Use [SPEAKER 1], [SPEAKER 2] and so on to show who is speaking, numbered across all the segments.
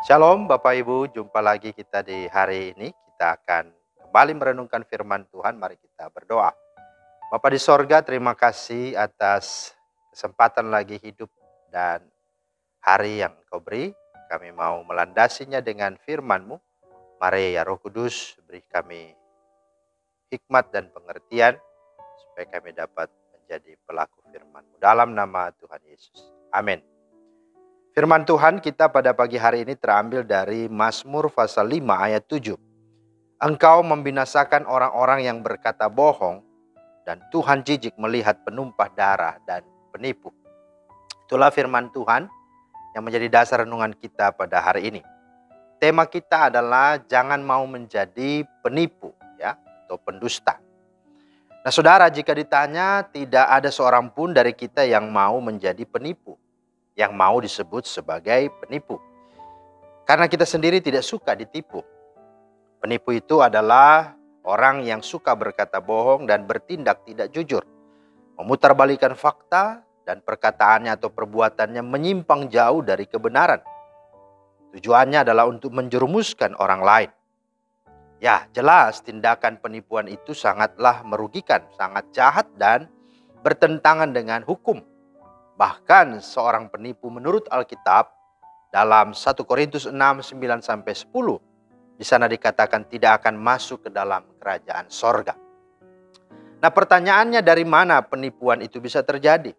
[SPEAKER 1] Shalom Bapak Ibu, jumpa lagi kita di hari ini. Kita akan kembali merenungkan firman Tuhan. Mari kita berdoa. Bapa di sorga, terima kasih atas kesempatan lagi hidup dan hari yang Kau beri. Kami mau melandasinya dengan firman-Mu. Mari ya Roh Kudus, beri kami hikmat dan pengertian supaya kami dapat menjadi pelaku firman-Mu. Dalam nama Tuhan Yesus. Amin. Firman Tuhan kita pada pagi hari ini terambil dari Mazmur pasal 5 ayat 7. Engkau membinasakan orang-orang yang berkata bohong, dan Tuhan jijik melihat penumpah darah dan penipu. Itulah firman Tuhan yang menjadi dasar renungan kita pada hari ini. Tema kita adalah jangan mau menjadi penipu ya, atau pendusta. Nah saudara, jika ditanya, tidak ada seorang pun dari kita yang mau menjadi penipu, yang mau disebut sebagai penipu. Karena kita sendiri tidak suka ditipu. Penipu itu adalah orang yang suka berkata bohong dan bertindak tidak jujur, memutarbalikkan fakta dan perkataannya atau perbuatannya menyimpang jauh dari kebenaran. Tujuannya adalah untuk menjerumuskan orang lain. Ya, jelas tindakan penipuan itu sangatlah merugikan, sangat jahat dan bertentangan dengan hukum. Bahkan seorang penipu menurut Alkitab dalam 1 Korintus 6, 9-10 di sana dikatakan tidak akan masuk ke dalam kerajaan sorga. Nah pertanyaannya, dari mana penipuan itu bisa terjadi?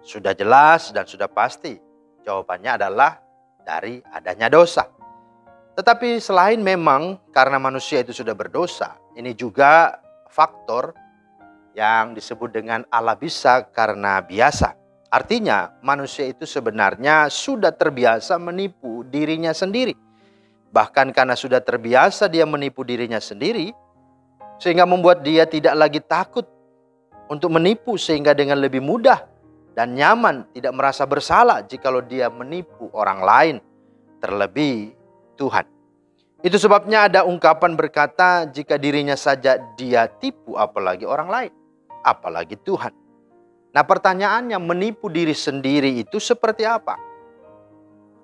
[SPEAKER 1] Sudah jelas dan sudah pasti. Jawabannya adalah dari adanya dosa. Tetapi selain memang karena manusia itu sudah berdosa, ini juga faktor yang disebut dengan ala bisa karena biasa. Artinya manusia itu sebenarnya sudah terbiasa menipu dirinya sendiri. Bahkan karena sudah terbiasa dia menipu dirinya sendiri, sehingga membuat dia tidak lagi takut untuk menipu, sehingga dengan lebih mudah dan nyaman, tidak merasa bersalah jikalau dia menipu orang lain, terlebih Tuhan. Itu sebabnya ada ungkapan berkata, jika dirinya saja dia tipu, apalagi orang lain, apalagi Tuhan. Nah pertanyaannya, menipu diri sendiri itu seperti apa?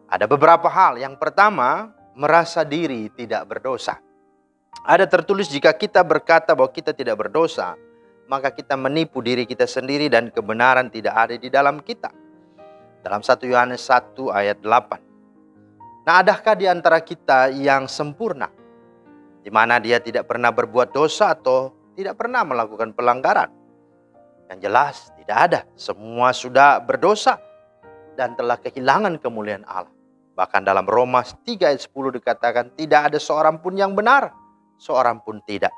[SPEAKER 1] Ada beberapa hal. Yang pertama, merasa diri tidak berdosa. Ada tertulis jika kita berkata bahwa kita tidak berdosa, maka kita menipu diri kita sendiri dan kebenaran tidak ada di dalam kita. Dalam 1 Yohanes 1 ayat 8. Nah adakah di antara kita yang sempurna, di mana dia tidak pernah berbuat dosa atau tidak pernah melakukan pelanggaran? Yang jelas tidak ada. Semua sudah berdosa dan telah kehilangan kemuliaan Allah. Bahkan dalam Roma 3 ayat 10 dikatakan tidak ada seorang pun yang benar, seorang pun tidak.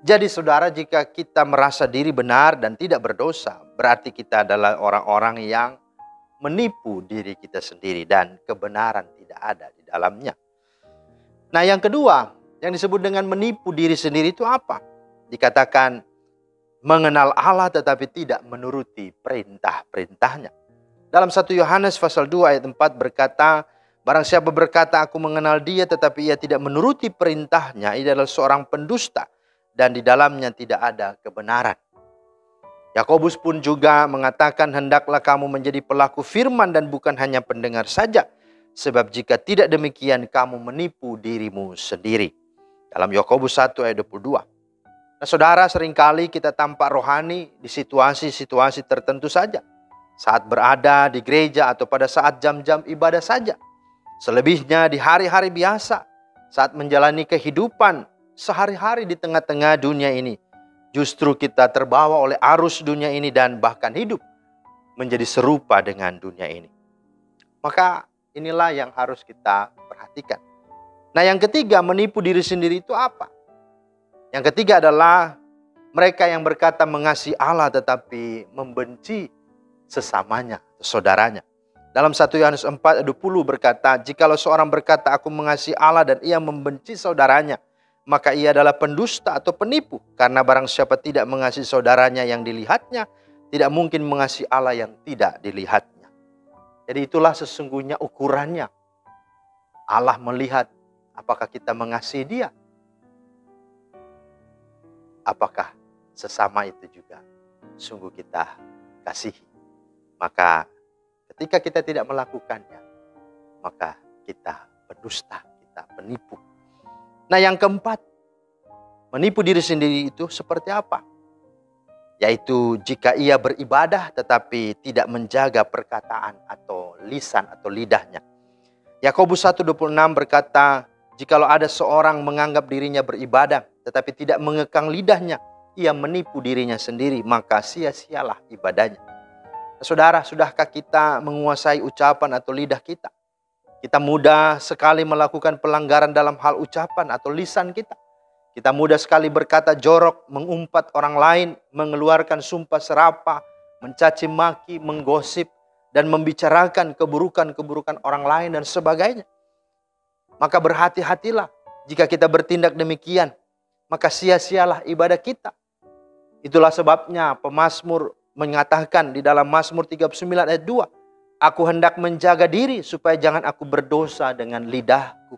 [SPEAKER 1] Jadi saudara, jika kita merasa diri benar dan tidak berdosa, berarti kita adalah orang-orang yang menipu diri kita sendiri dan kebenaran tidak ada di dalamnya. Nah yang kedua, yang disebut dengan menipu diri sendiri itu apa? Dikatakan mengenal Allah tetapi tidak menuruti perintah-perintahnya. Dalam 1 Yohanes pasal 2 ayat 4 berkata, barang siapa berkata aku mengenal dia tetapi ia tidak menuruti perintahnya, ia adalah seorang pendusta dan di dalamnya tidak ada kebenaran. Yakobus pun juga mengatakan, hendaklah kamu menjadi pelaku firman dan bukan hanya pendengar saja, sebab jika tidak demikian kamu menipu dirimu sendiri. Dalam Yakobus 1 ayat 22. Nah saudara, seringkali kita tampak rohani di situasi-situasi tertentu saja. Saat berada di gereja atau pada saat jam-jam ibadah saja. Selebihnya di hari-hari biasa, saat menjalani kehidupan sehari-hari di tengah-tengah dunia ini. Justru kita terbawa oleh arus dunia ini dan bahkan hidup menjadi serupa dengan dunia ini. Maka inilah yang harus kita perhatikan. Nah yang ketiga, menipu diri sendiri itu apa? Yang ketiga adalah mereka yang berkata mengasihi Allah tetapi membenci sesamanya, saudaranya. Dalam 1 Yohanes 4 ayat 20 berkata, jikalau seorang berkata aku mengasihi Allah dan ia membenci saudaranya, maka ia adalah pendusta atau penipu. Karena barang siapa tidak mengasihi saudaranya yang dilihatnya, tidak mungkin mengasihi Allah yang tidak dilihatnya. Jadi itulah sesungguhnya ukurannya. Allah melihat apakah kita mengasihi dia. Apakah sesama itu juga sungguh kita kasihi. Maka ketika kita tidak melakukannya, maka kita pendusta, kita penipu. Nah, yang keempat, menipu diri sendiri itu seperti apa? Yaitu jika ia beribadah tetapi tidak menjaga perkataan atau lisan atau lidahnya. Yakobus 1:26 berkata, jikalau ada seorang menganggap dirinya beribadah tetapi tidak mengekang lidahnya, ia menipu dirinya sendiri, maka sia-sialah ibadahnya. Saudara, sudahkah kita menguasai ucapan atau lidah kita? Kita mudah sekali melakukan pelanggaran dalam hal ucapan atau lisan kita. Kita mudah sekali berkata jorok, mengumpat orang lain, mengeluarkan sumpah serapah, mencaci maki, menggosip, dan membicarakan keburukan-keburukan orang lain dan sebagainya. Maka berhati-hatilah jika kita bertindak demikian, maka sia-sialah ibadah kita. Itulah sebabnya pemazmur mengatakan di dalam Mazmur 39 ayat 2, aku hendak menjaga diri supaya jangan aku berdosa dengan lidahku.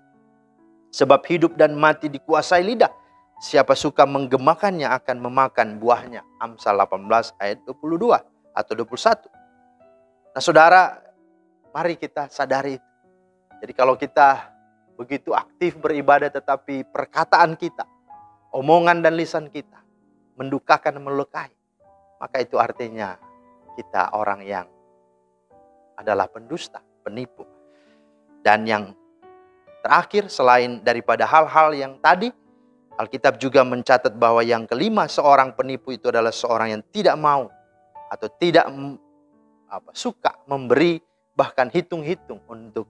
[SPEAKER 1] Sebab hidup dan mati dikuasai lidah. Siapa suka menggemakannya akan memakan buahnya. Amsal 18 ayat 22 atau 21. Nah saudara, mari kita sadari itu. Jadi kalau kita begitu aktif beribadah tetapi perkataan kita, omongan dan lisan kita mendukakan dan melukai, maka itu artinya kita orang yang adalah pendusta, penipu. Dan yang terakhir, selain daripada hal-hal yang tadi, Alkitab juga mencatat bahwa yang kelima, seorang penipu itu adalah seorang yang tidak mau atau tidak suka memberi, bahkan hitung-hitung untuk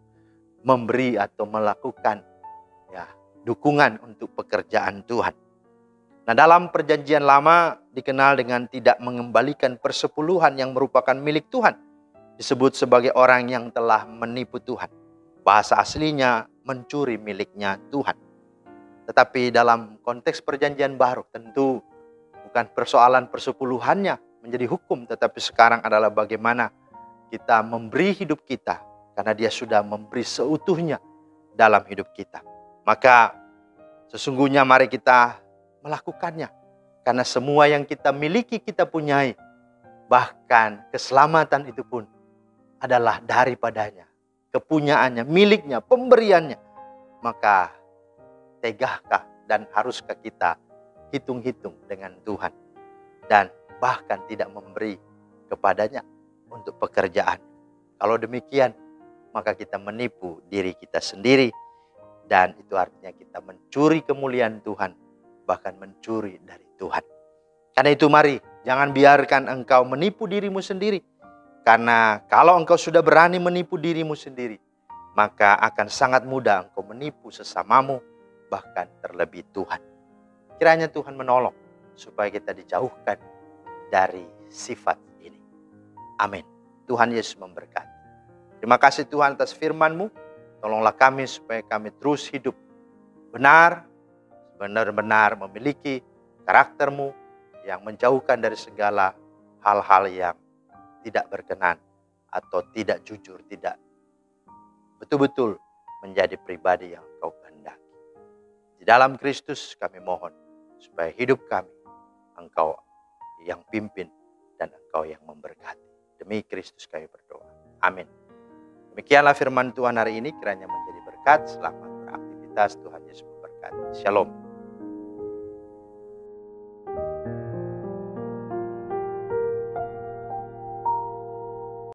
[SPEAKER 1] memberi atau melakukan dukungan untuk pekerjaan Tuhan. Nah, dalam perjanjian lama dikenal dengan tidak mengembalikan persepuluhan yang merupakan milik Tuhan. Disebut sebagai orang yang telah menipu Tuhan. Bahasa aslinya mencuri miliknya Tuhan. Tetapi dalam konteks perjanjian baru tentu bukan persoalan persepuluhannya menjadi hukum. Tetapi sekarang adalah bagaimana kita memberi hidup kita. Karena dia sudah memberi seutuhnya dalam hidup kita. Maka sesungguhnya mari kita melakukannya. Karena semua yang kita miliki kita punyai. Bahkan keselamatan itu pun adalah daripadanya. Kepunyaannya, miliknya, pemberiannya. Maka tegahkah dan haruskah kita hitung-hitung dengan Tuhan. Dan bahkan tidak memberi kepadanya untuk pekerjaan. Kalau demikian, maka kita menipu diri kita sendiri. Dan itu artinya kita mencuri kemuliaan Tuhan. Bahkan mencuri dari Tuhan. Karena itu mari, jangan biarkan engkau menipu dirimu sendiri. Karena kalau engkau sudah berani menipu dirimu sendiri, maka akan sangat mudah engkau menipu sesamamu, bahkan terlebih Tuhan. Kiranya Tuhan menolong supaya kita dijauhkan dari sifat ini. Amin. Tuhan Yesus memberkati. Terima kasih Tuhan atas firman-Mu. Tolonglah kami supaya kami terus hidup benar, benar-benar memiliki karakter-Mu yang menjauhkan dari segala hal-hal yang tidak berkenan atau tidak jujur, tidak betul-betul menjadi pribadi yang Kau kehendaki. Di dalam Kristus kami mohon supaya hidup kami Engkau yang pimpin dan Engkau yang memberkati. Demi Kristus kami berdoa. Amin. Demikianlah firman Tuhan hari ini, kiranya menjadi berkat. Selamat beraktivitas, Tuhan Yesus memberkati. Shalom.